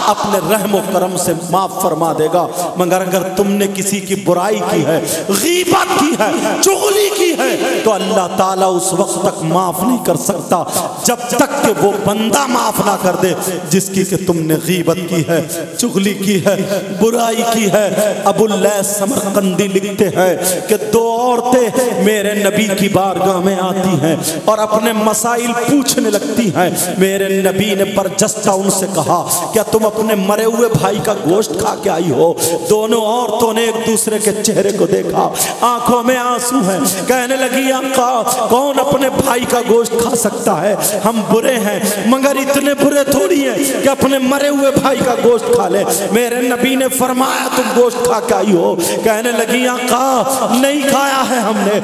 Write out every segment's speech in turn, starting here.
अपने रहम व करम से माफ फरमा देगा। मगर अगर तुमने किसी की बुराई की है, गीबत की है, चुगली की है, तो अल्लाह ताला उस वक्त तक माफ नहीं कर सकता जब तक कि वो बंदा माफ ना कर दे जिसकी कि तुमने गीबत की है, चुगली की है, बुराई की है। अबुल लैस समरकंदी लिखते हैं कि दो औरतें मेरे नबी की बारगाह में आती हैं और अपने मसाइल पूछने लगती हैं। मेरे नबी ने बरजस्ता उनसे कहा, क्या तुम अपने मरे हुए भाई का गोश्त खा के आई हो? दोनों औरतों ने एक दूसरे के चेहरे को देखा, आंखों में आंसू हैं। कहने लगी, आका कौन अपने भाई का गोश्त खा सकता है? हम बुरे हैं मगर इतने बुरे थोड़ी हैं कि अपने मरे हुए भाई का गोश्त खा ले। मेरे नबी ने फरमाया, तुम गोश्त खा के आई हो? कहने लगी, आका नहीं खाया है हमने।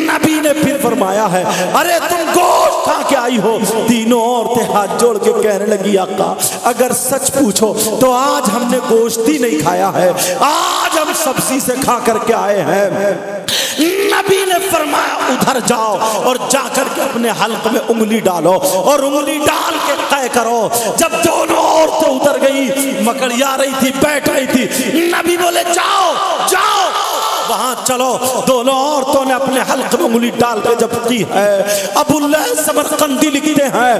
नबी ने फिर फरमाया है, अरे तुम गोश्त खा के आई हो? तीनों औरतें हाथ जोड़ के कहने लगी, आका अगर सच पूछो तो आज हमने गोश्त ही नहीं खाया है, आज हम सब्जी से खा करके आए हैं। नबी ने फरमाया, उधर जाओ और जाकर के अपने हल्क में उंगली डालो और उंगली डाल के तय करो। जब दोनों औरतें उधर गई, मकड़िया रही थी, बैठ रही थी, नबी बोले जाओ जाओ वहां चलो। दोनों औरतों ने अपने हल्क में उंगली डाल के जब की है, अबुल लैस समरकंदी लिखते हैं,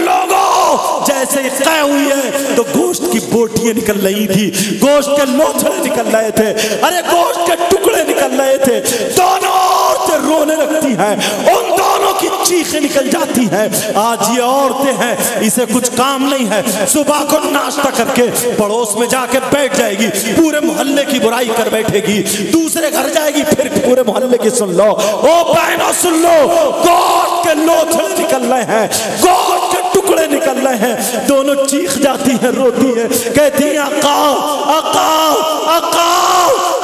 लोगों जैसे तय हुई है तो गोश्त की बोटियां निकल रही थी, गोश्त के लोथड़े निकल रहे थे, अरे गोश्त के टुकड़े निकल रहे थे। दोनों औरतें रोने लगती हैं, उन दोनों की चीखें निकल जाती हैं। आज ये औरतें हैं, इसे कुछ काम नहीं है, सुबह को नाश्ता करके पड़ोस में जाके बैठ जाएगी, पूरे मोहल्ले की बुराई कर बैठेगी, दूसरे घर जाएगी, फिर पूरे मोहल्ले की सुन लो। ओ बहनों सुन लो, गोश्त के लोथड़े निकल रहे हैं, गोश्त के टुकड़े निकल रहे हैं। दोनों चीख जाती है, रोती है, कहती है, आका आका आका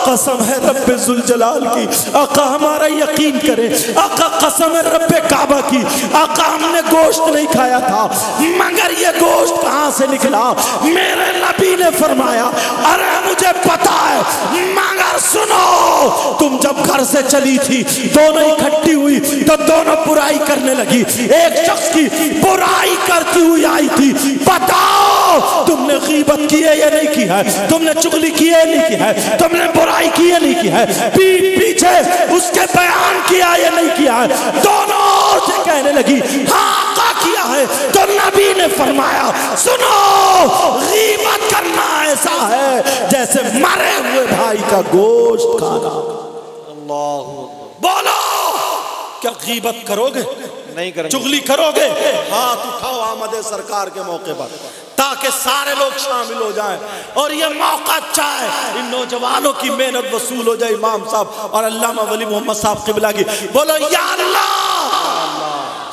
कसम है रब्बे जुल जलाल की, आका हमारा यकीन करे, आका कसम है रब्बे काबा की, आका हमने गोश्त नहीं खाया था, मगर ये गोश्त कहां से निकला? मेरे नबी ने फरमाया, अरे मुझे पता है, मगर सुनो, तुम जब घर से चली थी, दोनों इकट्ठी हुई तो दोनों बुराई करने लगी। एक शख्स की बुराई करती हुई आई थी, बताओ तुमने गीबत की है या नहीं की है? तुमने चुगली की है नहीं की है? तुमने बुराई की है नहीं की है? पीठ पीछे उसके बयान किया या नहीं किया है? दोनों से कहने लगी, हाँ का किया है। तो नबी ने फरमाया, सुनो, गीबत करना ऐसा है जैसे मरे हुए भाई का गोश्त खाना। अल्लाह, बोलो क्या गीबत करोगे? नहीं करेंगे। चुगली करोगे? हाथ उठाओ आमद सरकार के मौके पर, ताकि सारे लोग शामिल हो जाएं और ये मौका अच्छा है, इन नौजवानों की मेहनत वसूल हो जाए। इमाम साहब और अल्लामा वली मोहम्मद साहब क़िबला की, बोलो या अल्लाह,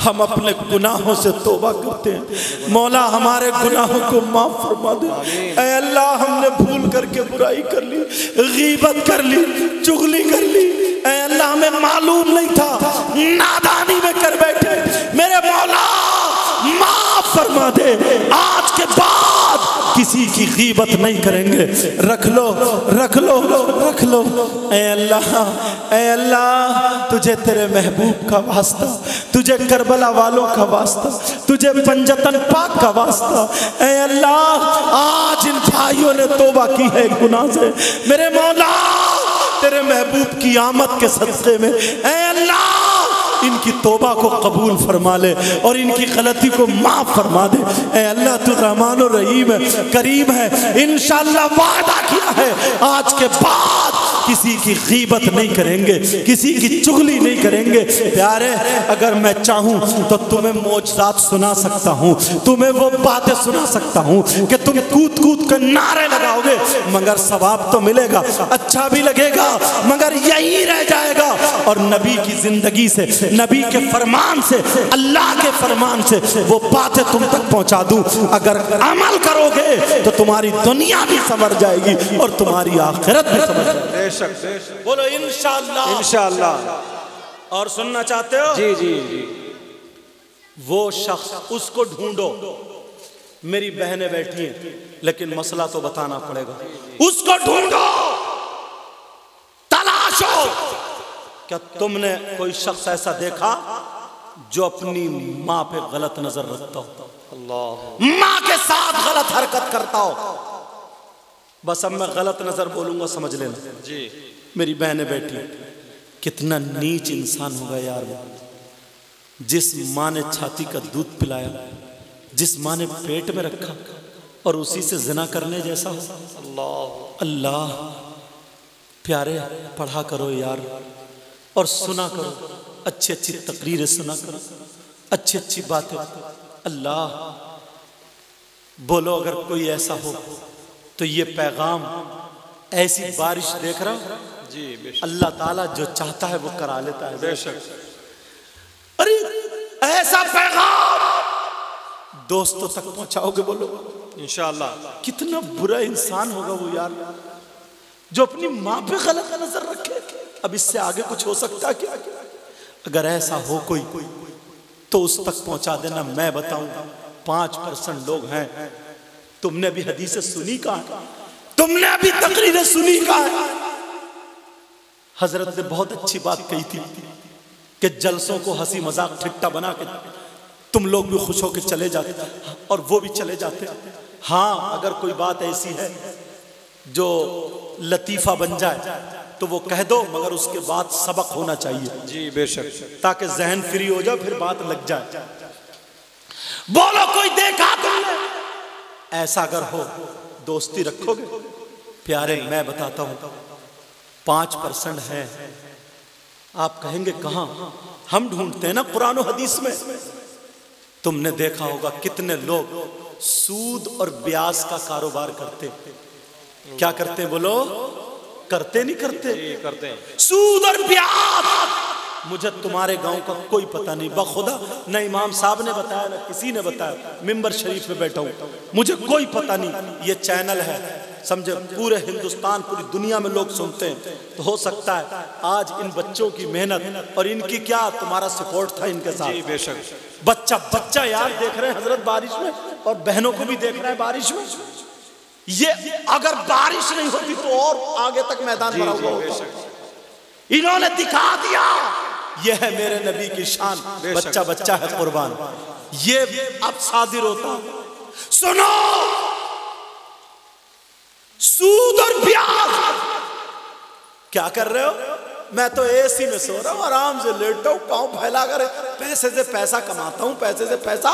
हम अपने गुनाहों से तौबा करते हैं, मौला हमारे गुनाहों को माफ फरमा दे। ऐ अल्लाह, हमने भूल करके बुराई कर ली, गीबत कर ली, चुगली कर ली, ऐ अल्लाह हमें मालूम नहीं था, नादानी में कर बैठे, मेरे मौला माफ फरमा दे। आज के बाद किसी की गीबत नहीं करेंगे। रख लो रख लो रख लो। ऐ अल्लाह, तुझे तेरे महबूब का वास्ता, तुझे करबला वालों का वास्ता, तुझे पंजतन पाक का वास्ता, ऐ अल्लाह आज इन भाइयों ने तौबा की है गुनाह से, मेरे मौला तेरे महबूब की आमद के सदक़े में, ऐ अल्लाह इनकी तौबा को कबूल फरमा ले और इनकी गलती को माफ फरमा दे। ऐ अल्लाह तू रहमान और रहीम है, करीम है, इंशाअल्लाह वादा किया है आज के बाद किसी की गीबत नहीं करेंगे, किसी की चुगली नहीं करेंगे। प्यारे, अगर मैं चाहूँ तो तुम्हें मौजज़ात सुना सकता हूँ, तुम्हें वो बातें सुना सकता हूँ कि तुम कूद कूद कर नारे लगाओगे, मगर सवाब तो मिलेगा, अच्छा भी लगेगा, मगर यही रह जाएगा। और नबी की जिंदगी से, नबी के फरमान से, अल्लाह के फरमान से वो बातें तुम तक पहुंचा दूं। अगर अमल करोगे तो तुम्हारी दुनिया भी संवर जाएगी और तुम्हारी आखिरत भी संवर जाएगी। बोलो इंशाअल्लाह। इंशाअल्लाह। और सुनना चाहते हो? जी जी जी। वो शख्स, उसको ढूंढो, मेरी बहनें बैठी हैं लेकिन मसला तो बताना पड़ेगा, उसको ढूंढो, तलाशो। क्या तुमने कोई शख्स ऐसा देखा जो अपनी माँ पे गलत नजर रखता हो? माँ के साथ गलत हरकत करता हो। बस अब मैं गलत नजर बोलूंगा, समझ लेना जी। मेरी बहनें बैठी, कितना नीच इंसान होगा यार वो, जिस माँ ने छाती का दूध पिलाया, जिस माँ ने पेट में रखा और उसी से जिना करने जैसा हो। अल्लाह अल्लाह प्यारे, पढ़ा करो यार और सुना करो, अच्छी अच्छी तकरीरें सुना करो, अच्छी अच्छी बातें। अल्लाह बोलो अगर कोई ऐसा हो तो ये पैगाम, ऐसी बारिश देख रहा जी, अल्लाह ताला जो चाहता है वो करा लेता है बेशक। अरे ऐसा पैगाम दोस्तों तक पहुंचाओगे, बोलो इंशाअल्लाह। कितना बुरा इंसान होगा वो यार, जो अपनी माँ पे गलत नजर रखे। अब इससे आगे कुछ हो सकता है क्या? अगर ऐसा हो कोई तो उस तक पहुंचा देना। मैं बताऊं 5% लोग हैं। तुमने अभी हदीसें सुनी कहाँ? तुमने अभी तकरीरें सुनी कहाँ? हजरत ने बहुत अच्छी बात कही थी कि जलसों को हंसी मजाक ठिट्टा बना के तुम लोग भी खुश होकर चले जाते और वो भी चले जाते। हाँ, अगर कोई बात ऐसी है जो लतीफा बन जाए तो वो कह दो, मगर उसके बाद सबक होना चाहिए जी बेशक, ताकि जहन फ्री हो जाए, फिर बात लग जाए। बोलो कोई देखा तुमने? ऐसा अगर हो दोस्ती रखोगे? प्यारे मैं बताता हूं 5% है। आप कहेंगे कहां? हम ढूंढते हैं ना कुरान और हदीस में। तुमने देखा होगा कितने लोग सूद और ब्याज का कारोबार करते। क्या करते बोलो? करते नहीं करते? करते हैं। सूद और ब्याज। मुझे तुम्हारे गांव का कोई पता नहीं, बखुदा न इमाम साहब ने बताया न किसी ने बताया। मिंबर शरीफ में बैठा हूं, मुझे कोई पता नहीं। ये चैनल है, समझे, पूरे हिंदुस्तान पूरी दुनिया में लोग सुनते हैं। तो हो सकता है आज इन बच्चों की मेहनत और इनकी क्या तुम्हारा सपोर्ट था इनके साथ। जी बेशक। बच्चा बच्चा यार देख रहे हैं हजरत बारिश में, और बहनों को भी देख रहा है बारिश में। ये अगर बारिश नहीं होती तो और आगे तक मैदान भरा हुआ होता। इन्होंने दिखा दिया ये है मेरे नबी की शान। बच्चा बच्चा है कुर्बान। ये अब सादिर होता। सुनो, सूद और ब्याज। क्या कर रहे हो? मैं तो एसी में सो रहा हूं, आराम से लेटा हूं, पांव फैला कर पैसे से पैसा कमाता हूं, पैसे से पैसा।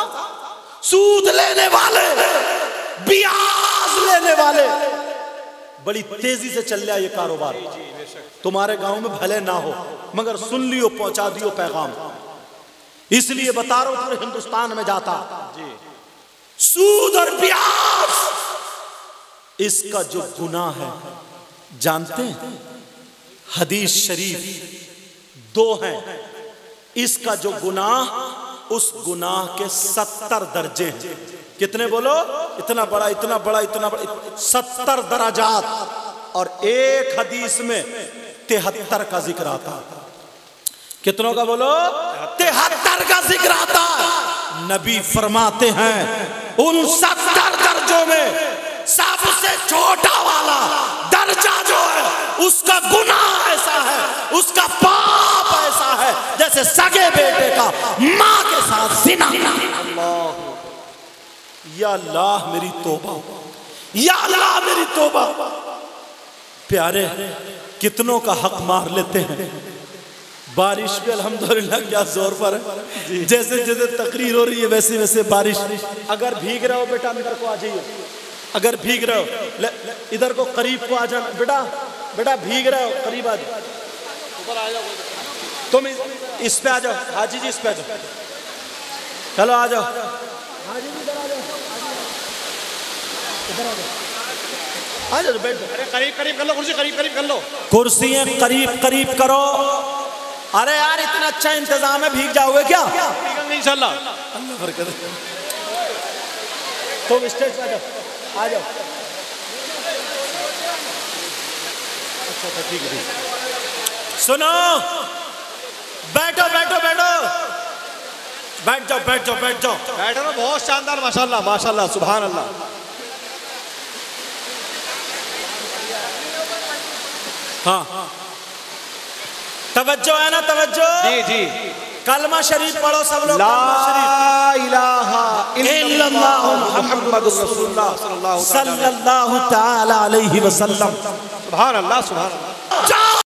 सूद लेने वाले, ब्याज लेने वाले, बड़ी तेजी से चल रहा है ये कारोबार। तुम्हारे गांव में भले ना हो, मगर सुन लियो, पहुंचा दियो पैगाम। इसलिए बता रहा हूं पूरे हिंदुस्तान में जाता। सूद और ब्याज, इसका जो गुनाह है जानते हैं? हदीस शरीफ 2 हैं। इसका जो गुनाह, उस गुनाह के 70 दर्जे हैं। कितने बोलो? इतना बड़ा, इतना बड़ा, इतना बड़ा, 70 दराजात। और एक हदीस में 73 का जिक्र आता। कितनों का बोलो? 73 का जिक्र आता। नबी फरमाते हैं उन 70 दर्जों में सबसे छोटा वाला दर्जा जो है उसका गुनाह ऐसा है, उसका पाप ऐसा है जैसे सगे बेटे का मां के साथ जिना। या अल्लाह मेरी तौबा, या अल्लाह मेरी तौबा। प्यारे कितनों का हक मार लेते हैं। बारिश पे अल्हम्दुलिल्लाह क्या जोर पर है। जैसे जैसे तकरीर हो रही है वैसे वैसे बारिश। अगर भीग रहे हो बेटा अंदर को आ जाइए। अगर भीग रहे हो इधर को करीब को आ जाना। बेटा बेटा भीग रहे हो करीब आ जाओ, ऊपर आ जाओ। तुम इस पे आ जाओ, हाजी जी इस पे आ जाओ। चलो आ जाओ हाजी जी, इधर आ जाओ, इधर आ जाओ, आ जाओ, बैठ जाओ। अरे करीब करीब कर लो कुर्सी, करीब करीब कर लो, कुर्सियां करीब करीब करो। अरे यार इतना अच्छा इंतजाम है, भीग जाओगे क्या? इंशाल्लाह, अल्लाह बरकत। तुम स्टेज पे आ जाओ, आ जाओ। अच्छा ठीक है, सुनो, बैठो बैठो बैठो, बैठ जाओ बैठ जाओ बैठ जाओ, बैठो ना। बहुत शानदार, माशाल्लाह माशाल्लाह, सुभान अल्लाह। हाँ तवज्जो है ना, तवज्जो। जी जी, कलमा शरीफ पढ़ो सब लोग। ला इलाहा इल्लल्लाह मुहम्मदुर रसूलुल्लाह सल्लल्लाहु तआला अलैहि वसल्लम। सुभान अल्लाह, सुभान अल्लाह।